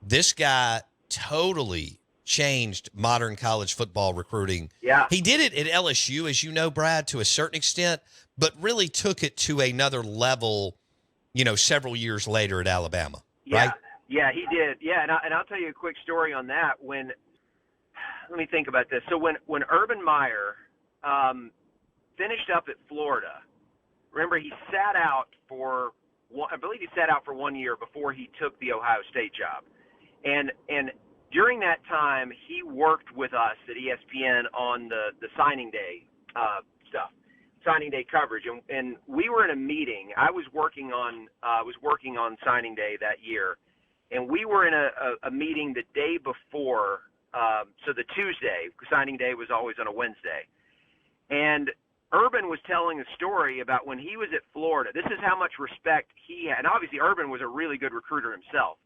this guy totally changed modern college football recruiting. Yeah. He did it at LSU, as you know, Brad, to a certain extent, but really took it to another level, several years later at Alabama. Yeah. Right? Yeah, he did. Yeah, and I'll tell you a quick story on that. Let me think about this. So when Urban Meyer finished up at Florida, remember he sat out for I believe he sat out for 1 year before he took the Ohio State job. And during that time, he worked with us at ESPN on the signing day stuff, signing day coverage. And we were in a meeting. I was working on signing day that year. And we were in a meeting the day before, so the Tuesday, signing day was always on a Wednesday. And Urban was telling a story about when he was at Florida. This is how much respect he had. And obviously Urban was a really good recruiter himself.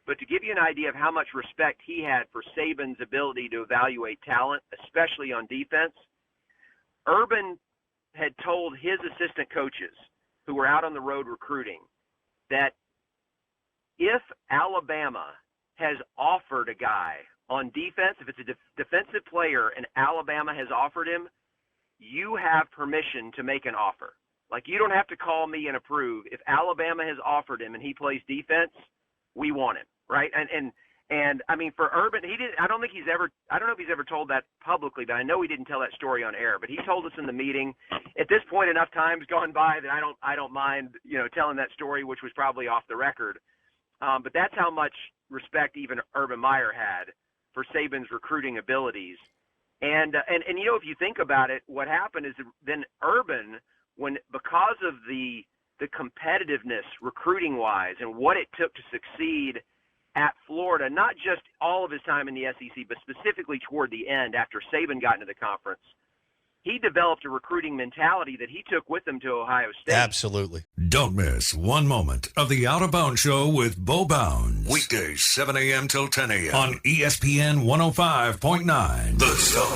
But to give you an idea of how much respect he had for Saban's ability to evaluate talent, especially on defense, Urban had told his assistant coaches who were out on the road recruiting that if Alabama has offered a guy on defense, if it's a defensive player and Alabama has offered him, you have permission to make an offer. Like, you don't have to call me and approve. If Alabama has offered him and he plays defense, we want him, right? And I mean, for Urban, I don't know if he's ever told that publicly, but I know he didn't tell that story on air. But he told us in the meeting. At this point, enough time's gone by that I don't mind, telling that story, which was probably off the record. But that's how much respect even Urban Meyer had for Saban's recruiting abilities. And if you think about it, what happened is then Urban, because of the competitiveness recruiting wise and what it took to succeed at Florida, not just all of his time in the SEC, but specifically toward the end after Saban got into the conference, he developed a recruiting mentality that he took with him to Ohio State. Absolutely. Don't miss one moment of the Out of Bounds Show with Bo Bounds. Weekdays, 7 a.m. till 10 a.m. on ESPN 105.9. The Zone.